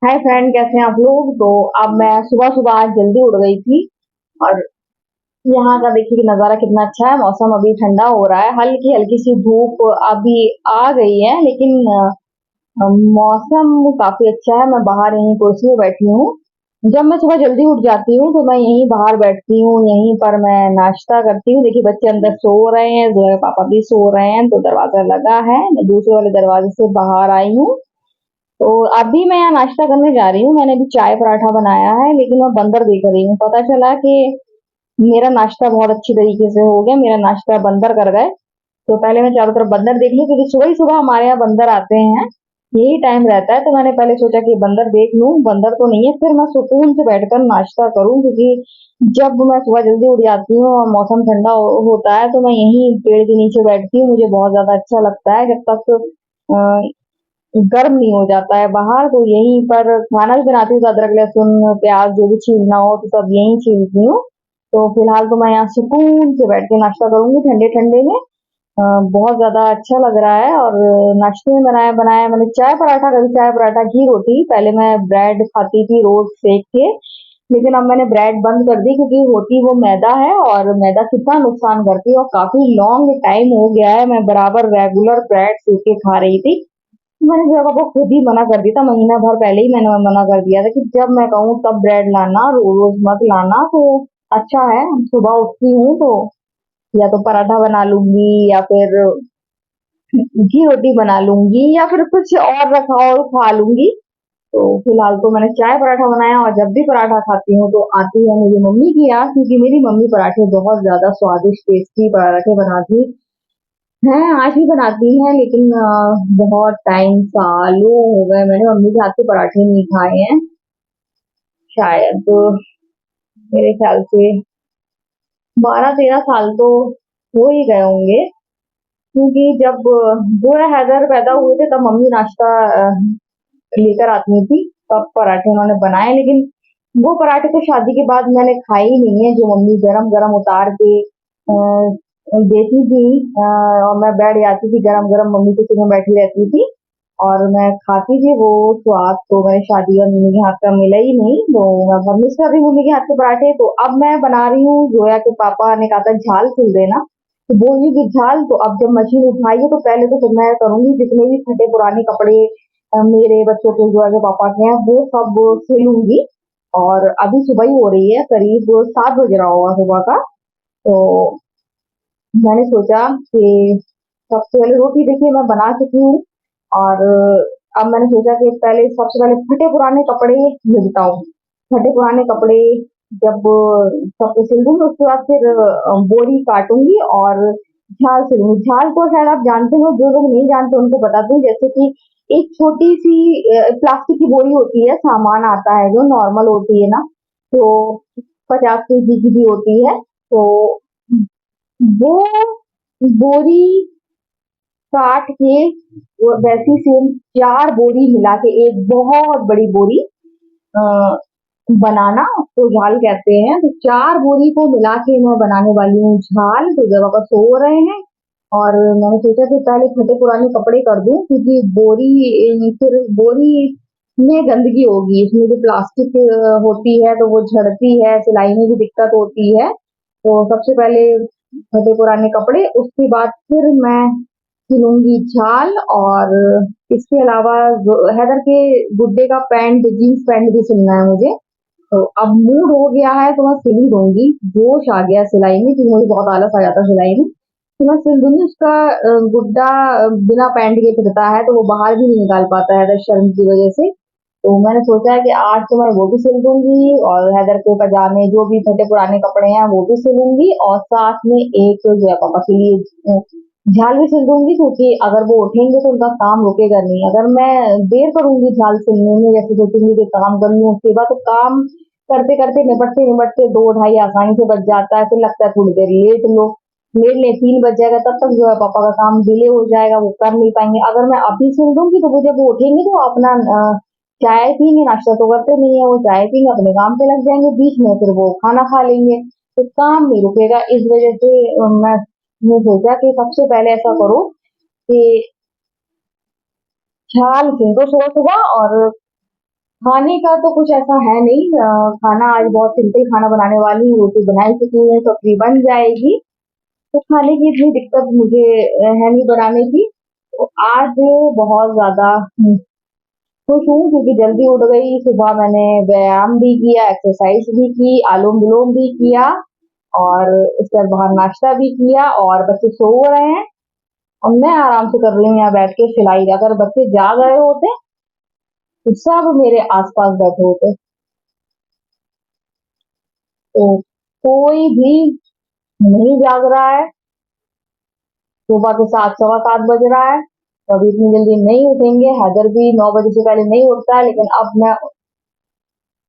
Hi friend, कैसे हैं आप लोग। तो अब मैं सुबह सुबह आज जल्दी उठ गई थी। और यहाँ का देखिए कि नज़ारा कितना अच्छा है। मौसम अभी ठंडा हो रहा है, हल्की हल्की सी धूप अभी आ गई है, लेकिन मौसम काफी अच्छा है। मैं बाहर यहीं कुर्सी पे बैठी हूँ। जब मैं सुबह जल्दी उठ जाती हूँ तो मैं यहीं बाहर बैठती हूँ, यहीं पर मैं नाश्ता करती हूँ। देखिए बच्चे अंदर सो रहे हैं, जो है पापा भी सो रहे हैं, तो दरवाजा लगा है। मैं दूसरे वाले दरवाजे से बाहर आई हूँ। तो अभी मैं यहाँ नाश्ता करने जा रही हूँ। मैंने अभी चाय पराठा बनाया है, लेकिन मैं बंदर देख रही हूँ। पता चला कि मेरा नाश्ता बहुत अच्छी तरीके से हो गया, मेरा नाश्ता बंदर कर गए। तो पहले मैं चारों तरफ बंदर देख लूं, क्योंकि सुबह ही सुबह हमारे यहाँ बंदर आते हैं, यही टाइम रहता है। तो मैंने पहले सोचा कि बंदर देख लूं, बंदर तो नहीं है, फिर मैं सुकून से बैठकर नाश्ता करूं। क्योंकि जब मैं सुबह जल्दी उठ जाती हूँ और मौसम ठंडा होता है, तो मैं यहीं पेड़ के नीचे बैठती हूँ। मुझे बहुत ज्यादा अच्छा लगता है, जब तक गर्म नहीं हो जाता है बाहर। तो यहीं पर खाना भी बनाती हूँ, तो अदरक लहसुन प्याज जो भी छीलना हो तो सब यहीं छीलती हूँ। तो फिलहाल तो मैं यहाँ सुकून से बैठ के नाश्ता करूंगी ठंडे ठंडे में। बहुत ज्यादा अच्छा लग रहा है। और नाश्ते में बनाया बनाया मैंने चाय पराठा, कभी चाय पराठा घी रोटी। पहले मैं ब्रेड खाती थी रोज सेक के, लेकिन अब मैंने ब्रेड बंद कर दी, क्योंकि होती वो मैदा है, और मैदा कितना नुकसान करती है। और काफी लॉन्ग टाइम हो गया है मैं बराबर रेगुलर ब्रेड सेक के खा रही थी। मैंने जगह को खुद ही मना कर दिया था, महीना भर पहले ही मैंने मना कर दिया था कि जब मैं कहूँ तब ब्रेड लाना, रोज रोज मत लाना। तो अच्छा है, सुबह उठती हूँ तो या तो पराठा बना लूंगी, या फिर घी रोटी बना लूंगी, या फिर कुछ और रखा और खा लूंगी। तो फिलहाल तो मैंने चाय पराठा बनाया। और जब भी पराठा खाती हूँ तो आती है मेरी मम्मी की याद, क्योंकि मेरी मम्मी पराठे बहुत ज्यादा स्वादिष्ट टेस्टी पराठे बनाती हैं, आज भी बनाती हैं। लेकिन बहुत टाइम, सालों हो गए मैंने मम्मी के हाथ के पराठे नहीं खाए हैं। शायद मेरे ख्याल से 12-13 साल तो हो ही गए होंगे। क्योंकि जब वो हैदर पैदा हुए थे तब मम्मी नाश्ता लेकर आती थी, तब पराठे उन्होंने बनाए। लेकिन वो पराठे तो शादी के बाद मैंने खाए ही नहीं है, जो मम्मी गरम गरम उतार के देती थी। और मैं बैठ जाती थी गरम गरम, मम्मी के साथ में बैठी रहती थी और मैं खाती थी। वो स्वाद तो मैंने शादी और मम्मी के हाथ का मिला ही नहीं। तो मैं बहुत मिस कर रही हूँ मम्मी के हाथ के पराठे। तो अब मैं बना रही हूँ, जोया के पापा ने कहा था झाल सिल देना, तो बोली कि झाल। तो अब जब मशीन उठाई है तो पहले तो फिर मैं करूंगी जितने भी फटे पुराने कपड़े मेरे बच्चों के, जोया के पापा के हैं, वो सब सिलूंगी। और अभी सुबह ही हो रही है, करीब 7 बज रहा होगा सुबह का। तो मैंने सोचा कि सबसे पहले रोटी देखिए मैं बना चुकी हूँ। और अब मैंने सोचा कि पहले सबसे पहले फटे पुराने कपड़े निपटाऊं। फटे पुराने कपड़े जब सबके सिल दूंगी, उसके बाद फिर बोरी काटूंगी और झाल सिलूंगी। झाल को शायद आप जानते हो, जो लोग नहीं जानते उनको बताती हूँ। जैसे कि एक छोटी सी प्लास्टिक की बोरी होती है, सामान आता है जो नॉर्मल होती है ना, तो 50 केजी की भी होती है। तो वो बोरी काट के, वो वैसी सेम 4 बोरी मिला के एक बहुत बड़ी बोरी अ, बनाना, उसको झाल कहते हैं। तो 4 बोरी को मिला के मैं बनाने वाली हूँ झाल। तो जब पापा सो रहे हैं और मैंने सोचा कि पहले फटे पुराने कपड़े कर दूं, क्योंकि बोरी फिर बोरी में गंदगी होगी, इसमें जो प्लास्टिक होती है तो वो झड़ती है, सिलाई में भी दिक्कत होती है। तो सबसे पहले फटे पुराने कपड़े, उसके बाद फिर मैं सिलूंगी झाल। और इसके अलावा हैदर के गुड्डे का पैंट, जीन्स पैंट भी सिलना है मुझे। तो अब मूड हो गया है तो मैं सिल ही दूंगी, जोश आ गया सिलाई में, क्योंकि मुझे बहुत आलस आ जाता है सिलाई में। तो मैं सिल दूंगी उसका। गुड्डा बिना पैंट के फिरता है, तो वो बाहर भी नहीं निकाल पाता है शर्म की वजह से। तो मैंने सोचा है कि आज तो मैं वो भी सिल दूंगी, और हैदर के पजामे जो भी फटे पुराने कपड़े हैं वो भी सिलूंगी, और साथ में एक जो है पापा के लिए झाल भी सिल दूंगी। क्योंकि अगर वो उठेंगे तो उनका काम रुकेगा नहीं। अगर मैं देर करूंगी झाल सिलने में, जैसे सोचूंगी कि काम कर लूं उसके बाद, तो काम करते करते निपटते निपटते 2-2:30 आसानी से बच जाता है। फिर लगता है थोड़ी देर लेट लो, लेट ले 3 बज जाएगा, तब तक जो है पापा का काम डिले हो जाएगा, वो कर नहीं पाएंगे। अगर मैं अभी सिल दूंगी तो वो जब वो उठेंगे तो अपना चाय पीएंगे, नाश्ता तो करते नहीं है, वो चाय पीएंगे अपने काम पे लग जाएंगे, बीच में फिर वो खाना खा लेंगे, तो काम नहीं रुकेगा। इस वजह से मैं सोचा कि सबसे पहले ऐसा करो कि झाल सिल दो सुबह सुबह। और खाने का तो कुछ ऐसा है नहीं। खाना आज बहुत सिंपल खाना बनाने वाली हूँ, रोटी बनाई चुकी हूँ, सब्जी बन जाएगी। तो खाने की इतनी दिक्कत मुझे है नहीं बनाने की। तो आज बहुत ज्यादा खुश हूँ क्योंकि जल्दी उठ गई। सुबह मैंने व्यायाम भी किया, एक्सरसाइज भी की, अनुलोम विलोम भी किया, और उसके बाद बाहर नाश्ता भी किया, और बच्चे सो रहे हैं और मैं आराम से कर रही हूँ यहाँ बैठ के सिलाई। अगर बच्चे जाग रहे होते तो सब मेरे आसपास बैठे होते। तो कोई भी नहीं जाग रहा है। सुबह के 7 सवा 7 बज रहा है, तो अभी इतनी जल्दी नहीं उठेंगे। हैदर भी 9 बजे से पहले नहीं उठता है, लेकिन अब मैं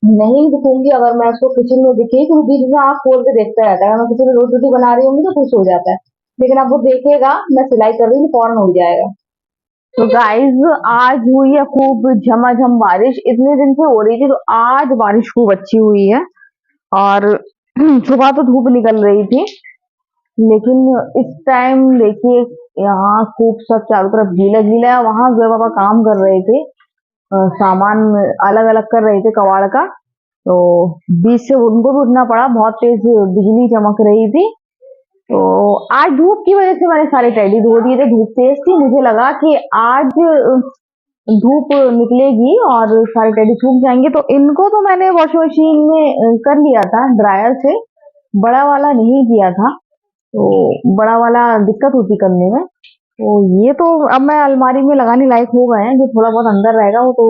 नहीं दिखूंगी। अगर मैं उसको किचन में दिखी तो वो बीच में आँख खोल के देखता रहता है। अगर मैं किसी ने रोटी वोटी बना रही होंगी तो खुश हो जाता है, लेकिन अब वो देखेगा मैं सिलाई कर रही हूँ तो फौरन उठ जाएगा। तो गाइज आज हुई है खूब झमाझम बारिश। इतने दिन से हो रही थी, तो आज बारिश खूब अच्छी हुई है। और सुबह तो धूप निकल रही थी, लेकिन इस टाइम देखिए यहाँ खूब सब चारों तरफ गीला गीला है। वहां जो पापा काम कर रहे थे, सामान अलग अलग कर रहे थे कबाड़ का, तो बीच से उनको भी उठना पड़ा। बहुत तेज बिजली चमक रही थी। तो आज धूप की वजह से मैंने सारे टेडी धो दिए थे। धूप तेज थी, मुझे लगा कि आज धूप निकलेगी और सारे टेडी सूख जाएंगे, तो इनको तो मैंने वॉशिंग मशीन में कर लिया था ड्रायर से। बड़ा वाला नहीं किया था, तो बड़ा वाला दिक्कत होती करने में। तो ये तो अब मैं अलमारी में लगाने लायक हो गए हैं। जो थोड़ा बहुत अंदर रहेगा वो तो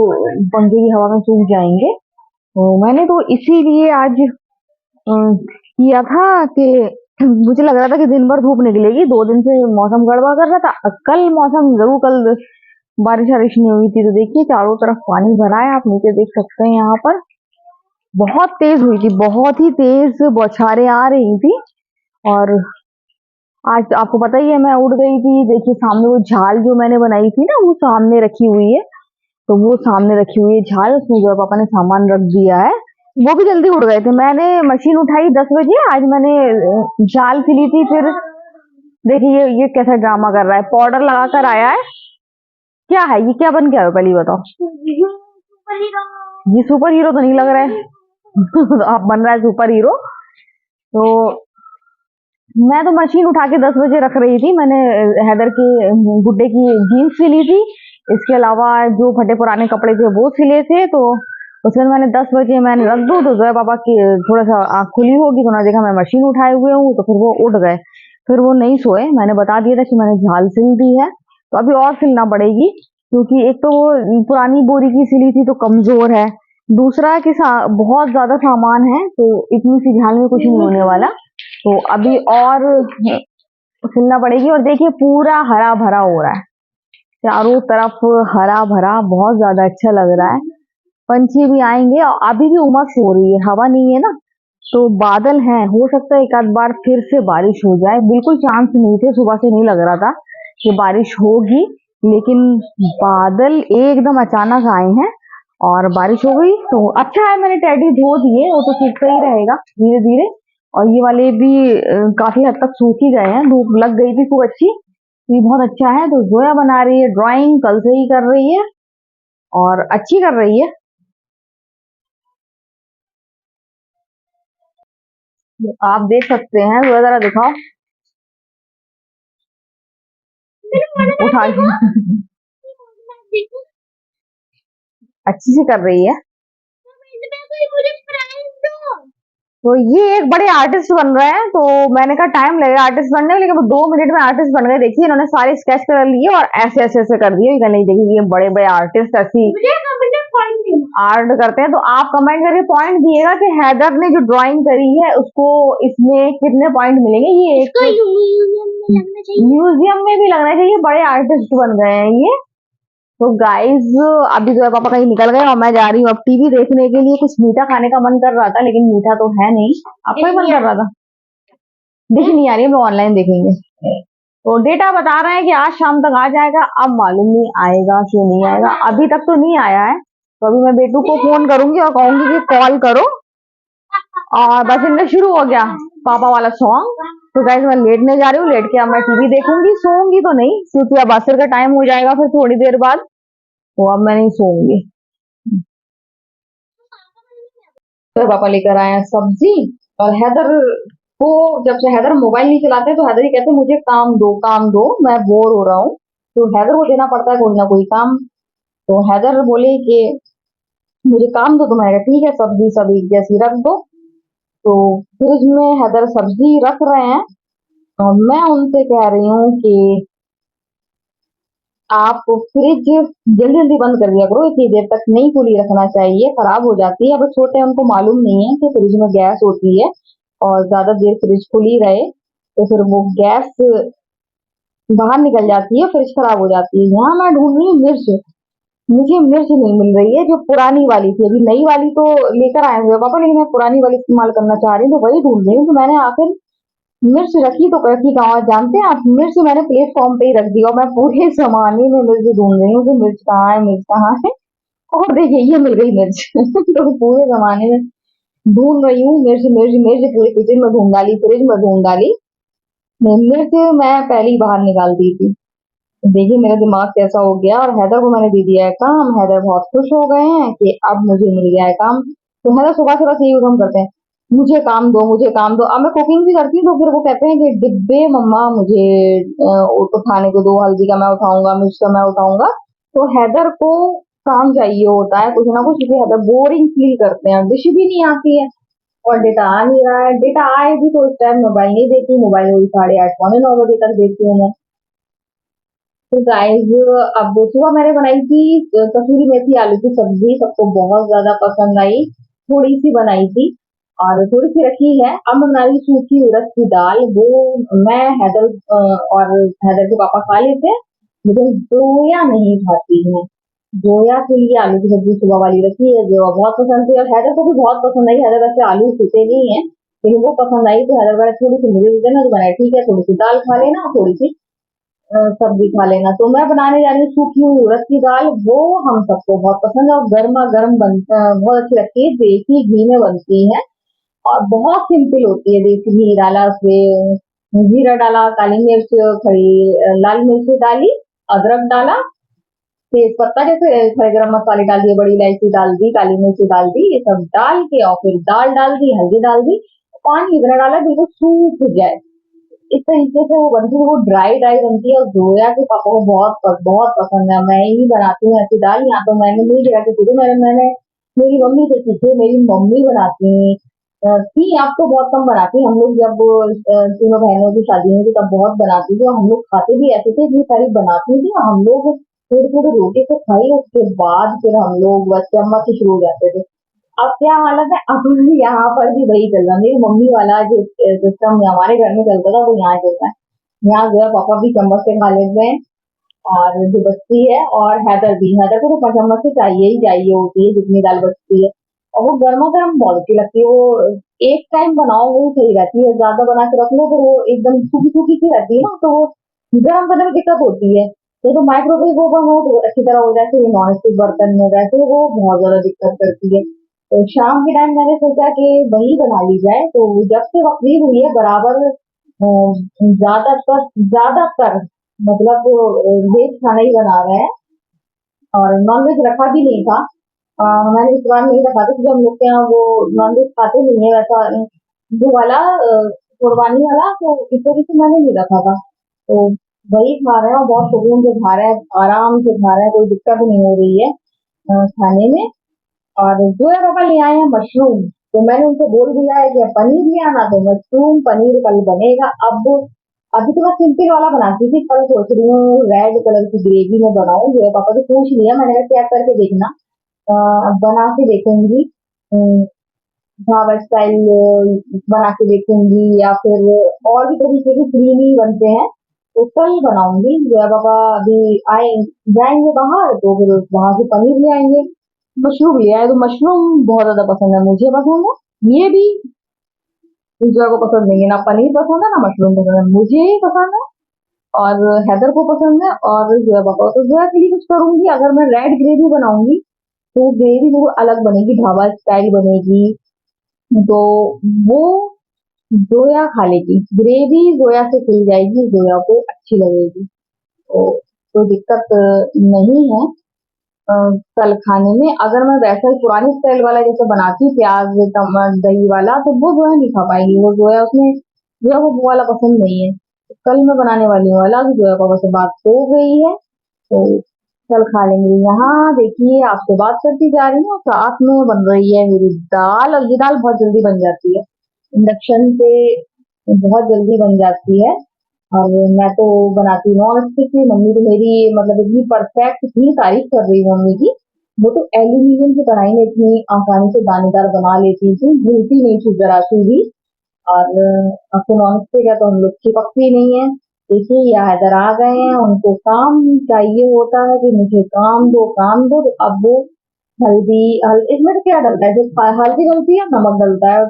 पंखे की हवा में सूख जाएंगे। तो मैंने तो इसीलिए आज किया था कि मुझे लग रहा था कि दिन भर धूप निकलेगी। 2 दिन से मौसम गड़बड़ कर रहा था। कल मौसम जरूर, कल बारिश वारिश नहीं हुई थी। तो देखिए चारों तरफ पानी भरा है, आप नीचे देख सकते हैं। यहाँ पर बहुत तेज हुई थी, बहुत ही तेज बौछारें आ रही थी। और आज तो आपको पता ही है मैं उठ गई थी। देखिए सामने वो झाल जो मैंने बनाई थी ना, वो सामने रखी हुई है। तो वो सामने रखी हुई है झाल, उसमें जो है पापा ने सामान रख दिया है। वो भी जल्दी उठ गए थे। मैंने मशीन उठाई 10 बजे। आज मैंने झाल सिली थी। फिर देखिए ये कैसा ड्रामा कर रहा है, पाउडर लगा कर आया है। क्या है ये, क्या बन गया है पहले ये बताओ। ये सुपर हीरो तो नहीं लग रहा है। तो आप बन रहा है सुपर हीरो। तो मैं तो मशीन उठा के 10 बजे रख रही थी। मैंने हैदर के गुड्डे की जीन्स सिली थी, इसके अलावा जो फटे पुराने कपड़े थे वो सिले थे। तो उसमें मैंने 10 बजे मैंने रख दो, तो जोया पापा की थोड़ा सा आँख खुली होगी तो उन्होंने देखा मैं मशीन उठाए हुए हूँ, तो फिर वो उठ गए। फिर वो नहीं सोए। मैंने बता दिया था कि मैंने झाल सिल दी है, तो अभी और सिलना पड़ेगी। क्योंकि एक तो वो पुरानी बोरी की सिली थी तो कमजोर है, दूसरा कि बहुत ज्यादा सामान है, तो इतनी सी झाल में कुछ नहीं होने वाला। तो अभी और सिलना पड़ेगी। और देखिए पूरा हरा भरा हो रहा है, चारों तरफ हरा भरा, बहुत ज्यादा अच्छा लग रहा है। पंछी भी आएंगे। और अभी भी उमस हो रही है, हवा नहीं है ना, तो बादल हैं। हो सकता है एक आध बार फिर से बारिश हो जाए। बिल्कुल चांस नहीं थे, सुबह से नहीं लग रहा था कि बारिश होगी, लेकिन बादल एकदम अचानक आए हैं और बारिश हो गई। तो अच्छा है मैंने टेडी धो दिए, वो तो सूखता ही रहेगा धीरे धीरे। और ये वाले भी काफी हद तक सूख ही गए हैं, धूप लग गई थी खूब अच्छी। ये बहुत अच्छा है। तो जोया बना रही है ड्राइंग, कल से ही कर रही है और अच्छी कर रही है। आप देख सकते हैं, जोया जरा दिखाओ उठा के। अच्छी से कर रही है। तो ये एक बड़े आर्टिस्ट बन रहे हैं। तो मैंने कहा टाइम लगेगा आर्टिस्ट बनने में, लेकिन वो 2 मिनट में आर्टिस्ट बन गए। देखिए इन्होंने सारे स्केच कर लिए और ऐसे ऐसे ऐसे कर दिए। नहीं देखिए ये बड़े बड़े आर्टिस्ट ऐसी आर्ट करते हैं। तो आप कमेंट करके पॉइंट दिएगा कि हैदर ने जो ड्राइंग करी है उसको इसमें कितने पॉइंट मिलेंगे। ये एक म्यूजियम में भी लगना चाहिए, बड़े आर्टिस्ट बन गए हैं ये। तो गाइज अभी जो है पापा कहीं निकल गए और मैं जा रही हूँ अब टीवी देखने के लिए। कुछ मीठा खाने का मन कर रहा था, लेकिन मीठा तो है नहीं। आपको ही मन कर रहा था? दिख नहीं आ रही है, हम ऑनलाइन देखेंगे। तो डेटा बता रहे हैं कि आज शाम तक आ जाएगा। अब मालूम नहीं आएगा कि नहीं आएगा, अभी तक तो नहीं आया है। तो अभी मैं बेटू को फोन करूंगी और कहूंगी कि कॉल करो। और बस इनका शुरू हो गया पापा वाला सॉन्ग। तो गाइस मैं लेटने जा रही हूँ, लेट के अब मैं टीवी देखूंगी। सोऊंगी तो नहीं, क्योंकि अब असर का टाइम हो जाएगा फिर थोड़ी देर बाद। तो अब मैं नहीं सोऊंगी। फिर पापा लेकर आए हैं सब्जी। और हैदर को, जब से हैदर मोबाइल नहीं चलाते तो हैदर ही कहते मुझे काम दो, मैं बोर हो रहा हूँ। तो हैदर को देना पड़ता है कोई ना कोई काम। तो हैदर बोले कि मुझे काम दो, तो मैंने कहा ठीक है, सब्जी सब एक जैसी रख दो। तो फ्रिज में हैदर सब्जी रख रहे हैं और मैं उनसे कह रही हूँ कि आप फ्रिज जल्दी जल्दी बंद कर दिया करो, इतनी देर तक नहीं खुली रखना चाहिए, खराब हो जाती है। अब छोटे हैं, उनको मालूम नहीं है कि फ्रिज में गैस होती है और ज्यादा देर फ्रिज खुली रहे तो फिर वो गैस बाहर निकल जाती है, फ्रिज खराब हो जाती है। यहाँ मैं ढूंढ रही हूँ मिर्च, मुझे मिर्च नहीं मिल रही है जो पुरानी वाली थी। अभी नई वाली तो लेकर आए हुए पापा, लेकिन मैं पुरानी वाली इस्तेमाल करना चाह रही हूँ, तो वही ढूंढ रही हूँ। तो मैंने आखिर मिर्च रखी तो रखी कहाँ, और जानते हैं आप, मिर्च मैंने प्लेटफॉर्म पे ही रख दी और मैं पूरे जमाने में मिर्च ढूंढ रही हूँ कि मिर्च कहाँ है, मिर्च कहाँ है। और देखिए ये मिल गई मिर्च। तो पूरे जमाने में ढूंढ रही हूँ मिर्च, मिर्च मिर्च, पूरे किचन में ढूंढ डाली, फ्रिज में ढूंढ डाली, मिर्च मैं पहले ही बाहर निकाल दी थी। देखिए मेरा दिमाग कैसा हो गया। और हैदर को मैंने दे दिया है काम, हैदर बहुत खुश हो गए हैं कि अब मुझे मिल गया है काम। तो हैदर सुबह से बस यही उधम करते हैं, मुझे काम दो, मुझे काम दो। अब मैं कुकिंग भी करती हूँ तो फिर वो कहते हैं कि डिब्बे मम्मा मुझे उठाने को दो, हल्दी का मैं उठाऊंगा, मिर्च का मैं उठाऊंगा। तो हैदर को काम चाहिए होता है कुछ ना कुछ, क्योंकि हैदर बोरिंग फील करते हैं, डिश भी नहीं आती है और डेटा आ नहीं रहा है। डेटा आए भी तो उस टाइम मोबाइल नहीं देखती, मोबाइल वही 8:30 9 बजे तक देखती हूँ मैं। तो गाइस, अब सुबह मैंने बनाई थी कसूरी मेथी आलू की सब्जी, सबको बहुत ज्यादा पसंद आई। थोड़ी सी बनाई थी और थोड़ी सी रखी है। अब मैं बना रही हूँ सूखी उड़द की दाल, वो मैं हैदर और हैदर के पापा खा लेते हैं, लेकिन जोया नहीं खाती है। जोया के लिए आलू की सब्जी सुबह वाली रखी है, जो बहुत पसंद थी और हैदर को भी बहुत पसंद आई। हैदर वैसे आलू खाते नहीं है, लेकिन वो पसंद आई तो हैदर वाला थोड़ी सी मुझे दे देना, तो बनाया ठीक है, थोड़ी सी दाल खा लेना और थोड़ी सी सब्जी खा लेना। तो मैं बनाने जा रही हूँ सूखी हुई उड़द की दाल, वो हम सबको बहुत पसंद है और गर्मा गर्म बहुत अच्छी लगती है, देसी घी में बनती है और बहुत सिंपल होती है। देसी घी डाला, उसमें जीरा डाला, काली मिर्च, खड़ी लाल मिर्च डाली, अदरक डाला, तेज पत्ता, जैसे खड़े गरम मसाले डाल दिए, बड़ी इलायची डाल दी, काली मिर्च डाल दी, ये सब डाल के और फिर दाल डाल दी, हल्दी डाल दी, पानी इतना डाला बिल्कुल सूख जाए। इस तरीके से वो बनती है, वो ड्राई ड्राई बनती है और जोया के पापा को बहुत पसंद है। मैं ही बनाती हूँ ऐसी दाल, यहाँ तो मैंने नहीं गिरा के पूरी, मैंने मेरी मम्मी से सीखी, मेरी मम्मी बनाती थी। अब तो बहुत कम बनाती, हम लोग जब तीनों बहनों की शादी हुई थी तब बहुत बनाती थी और हम लोग खाते भी ऐसे थे, इतनी सारी बनाती थी हम लोग थोड़ी थोड़ी रोटी से खाई, उसके बाद फिर हम लोग बस चम्मच से शुरू हो जाते थे। अब क्या हालत है, अब यहाँ पर भी वही चल रहा है, मेरी मम्मी वाला जो सिस्टम हमारे घर में चलता था वो यहाँ चलता है। यहाँ जो है पापा भी चम्मच से खा लेते हैं और जो बचती है, और हैदर भी, हैदर को तो चम्मच से चाहिए ही चाहिए होती है जितनी दाल बचती है। और वो गर्मा गर्म बहुत अच्छी लगती है, वो एक टाइम बनाओ वो सही रहती है, ज्यादा बना के रख लो तो वो एकदम सूखी सूखी सी रहती है ना, तो वो गर्म करने में दिक्कत होती है। तो माइक्रोवेव ओवन हो तो अच्छी तरह हो जाती है, नॉन स्टिक बर्तन में वैसे वो बहुत ज्यादा दिक्कत करती है। तो शाम के टाइम मैंने सोचा कि वही बना ली जाए, तो जब से वक्री हुई है बराबर ज्यादातर मतलब वेज खाना ही बना रहे हैं और नॉन वेज रखा भी नहीं था। मैंने इस बार नहीं रखा था क्योंकि हम लोग के यहाँ वो नॉन वेज खाते नहीं है वैसा, वो वाला कुर्बानी वाला, तो इस तरीके से मैंने नहीं रखा था। तो वही खा रहे हैं और बहुत सुकून से खा रहे हैं, आराम से खा रहे हैं, कोई दिक्कत नहीं हो रही है खाने में। और जो है पापा ले आए हैं मशरूम, तो मैंने उनसे बोल दिया है कि पनीर ले आना, तो मशरूम पनीर कल बनेगा। अब अभी तो मैं सिंपल वाला बनाती थी, कल सोच रही हूँ रेड कलर की ग्रेवी में बनाऊं। जो है पापा से पूछ लिया मैंने, कहा चेक करके देखना, बना के देखूंगी, ढाबा स्टाइल बना के देखूंगी या फिर और भी तरीके के क्रीमी बनते हैं, तो कल बनाऊंगी। जो है पापा अभी आए जाएंगे बाहर तो फिर वहां से पनीर ले आएंगे। मशरूम ले आए, तो मशरूम बहुत ज्यादा पसंद है, मुझे पसंद है, ये भी दूसरा को पसंद नहीं है, ना पनीर पसंद है ना मशरूम पसंद है, मुझे ही पसंद है और हैदर को पसंद है। और जोया पापा, तो जोया के लिए कुछ करूंगी, अगर मैं रेड ग्रेवी बनाऊंगी तो ग्रेवी वो अलग बनेगी, ढाबा स्टाइल बनेगी, तो वो जोया खा लेगी, ग्रेवी जोया से खिल जाएगी, जोया को अच्छी लगेगी, तो दिक्कत नहीं है। कल खाने में अगर मैं वैसा ही पुरानी स्टाइल वाला जैसे बनाती प्याज टमाटर दही वाला तो वो जो है नहीं खा पाएंगी, वो जो है उसमें जो है वो वाला पसंद नहीं है। तो कल मैं बनाने वाली हूँ अलग, जो है पापा से बात हो गई है तो कल खा लेंगे। यहाँ देखिए आपसे बात करती जा रही हूँ, साथ में बन रही है मेरी दाल, और ये दाल बहुत जल्दी बन जाती है, इंडक्शन पे बहुत जल्दी बन जाती है। और मैं तो बनाती नॉन स्टिक की, मम्मी तो मेरी मतलब इतनी परफेक्ट, इतनी तारीफ कर रही हूँ मम्मी की। वो तो एल्यूमिनियम की कढ़ाई में इतनी आसानी से दानेदार बना लेती थी, भूलती नहीं थी जरा सी भी। और अब तो नॉन स्टिक है तो हम लोग चिपकती नहीं है। देखिए ये हैदर आ गए हैं, उनको काम चाहिए होता है कि मुझे काम दो काम दो, तो अब वो इसमें तो क्या डलता है, सिर्फ हल्दी डलती है, नमक डलता है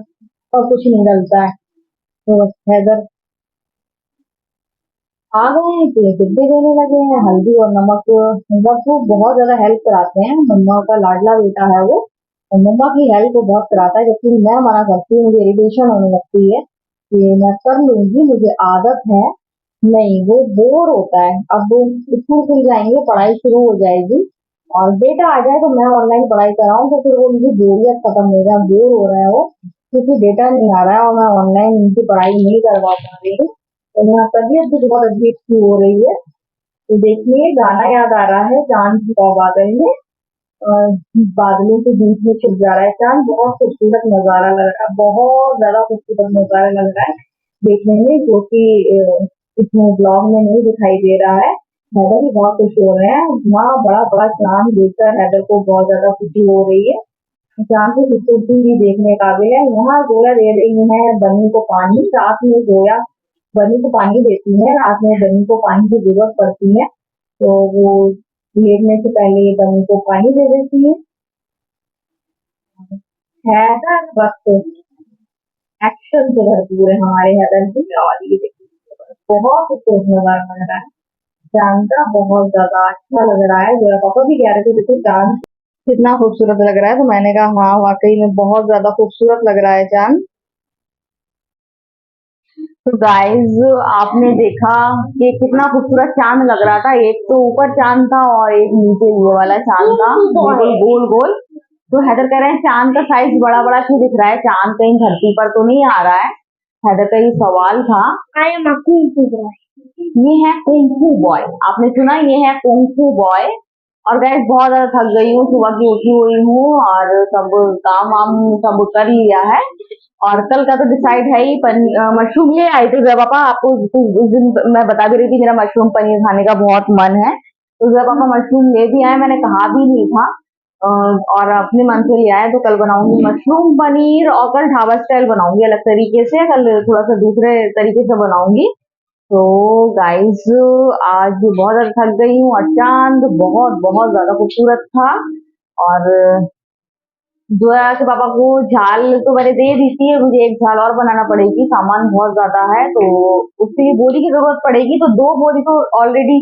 और कुछ नहीं डलता है। तो बस हैदर आ गए हैं कि डिब्बे देने लगे हैं हल्दी और नमक। मतलब वो बहुत ज्यादा हेल्प कराते हैं, मम्मा का लाडला बेटा है वो, और मम्मा की हेल्प वो बहुत कराता है, जबकि मैं मना करती हूँ, मुझे इरिटेशन होने लगती है कि मैं कर लूंगी, मुझे आदत है। नहीं, वो बोर होता है। अब वो स्कूल खुल जाएंगे, पढ़ाई शुरू हो जाएगी और बेटा आ जाए तो मैं ऑनलाइन पढ़ाई कराऊं, तो फिर वो मुझे बोरियत खत्म हो गया, बोर हो रहा है वो, क्योंकि डेटा नहीं आ रहा है और मैं ऑनलाइन उनकी पढ़ाई नहीं करवा पा रही हूँ। तो यहाँ तबीयत भी बहुत अजीब सी हो रही है। तो देखिए गाना याद आ रहा है, चांद की बादल में, और बादलों के बीच में छिप जा रहा है चांद, बहुत खूबसूरत नजारा लग रहा है, बहुत ज्यादा खूबसूरत नजारा लग रहा है देखने में, जो कि इसमें ब्लॉग में नहीं दिखाई दे रहा है। हैदर भी बहुत खुश हो रहे हैं, वहाँ बड़ा बड़ा चांद देखकर हैदर को बहुत ज्यादा खुशी हो रही है। चांद की खूबसूरती भी देखने काबिल है। यहाँ जोया दे रही है बन्नी को पानी, रात में जोया बनी को पानी देती है, रात में बनी को पानी की जरूरत पड़ती है, तो वो लेटने से पहले ये बनी को पानी दे देती है। वक्त एक्शन से भरपूर है हमारे हैदर की, और ये देखिए बहुत खूबसूरत नजारा लग रहा है चांद का, बहुत ज्यादा अच्छा लग रहा है। मेरा पापा भी कह रहे थे देखो चांद कितना खूबसूरत लग रहा है, तो मैंने कहा हाँ वाकई में बहुत ज्यादा खूबसूरत लग रहा है चांद। तो गाइस आपने देखा कि कितना खूबसूरत चांद लग रहा था, एक तो ऊपर चांद था और एक नीचे ये वाला चांद था, बिल्कुल गोल गोल। तो हैदर कह रहे हैं चांद का साइज बड़ा बड़ा क्यों दिख रहा है, चांद कहीं धरती पर तो नहीं आ रहा है। हैदर का ये सवाल था। I am a kung fu boy, ये है कुंफू बॉय, आपने सुना, ये है कुंफू बॉय। और गैस बहुत ज्यादा थक गई हूँ, सुबह की उठी हुई हूँ और सब काम वाम सब कर लिया है। और कल का तो डिसाइड है ही, मशरूम ले आए थे जब पापा, आपको उस दिन मैं बता भी रही थी मेरा मशरूम पनीर खाने का बहुत मन है, तो जब पापा मशरूम ले भी आए, मैंने कहा भी नहीं था, और अपने मन से ले आए, तो कल बनाऊंगी मशरूम पनीर, और कल ढाबा स्टाइल बनाऊंगी अलग तरीके से, कल थोड़ा सा दूसरे तरीके से बनाऊंगी। तो गाइस आज बहुत ज्यादा थक गई हूँ, और चांद बहुत बहुत ज्यादा खूबसूरत था। और जोया के पापा को झाल तो मैंने दे दी थी, मुझे एक झाल और बनाना पड़ेगी, सामान बहुत ज्यादा है तो उसके लिए बोरी की जरूरत पड़ेगी, तो 2 बोरी तो ऑलरेडी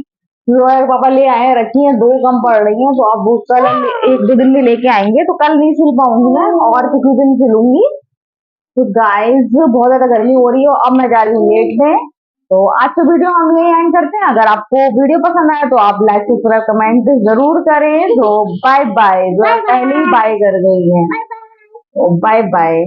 जोया के पापा ले आए हैं, रखी हैं, 2 कम पड़ रही हैं, तो अब वो कल 1-2 दिन में लेके आएंगे, तो कल नहीं सिल पाऊंगी मैं, और किसी दिन सिलूंगी। तो गाइस बहुत ज्यादा गर्मी हो रही है, अब मैं जा रही हूँ लेटने। तो आज का वीडियो हम यही एंड करते हैं, अगर आपको वीडियो पसंद आया तो आप लाइक सब्सक्राइब कमेंट जरूर करें। तो बाय बाय, जो पहले ही बाय कर गई है, बाय बाय।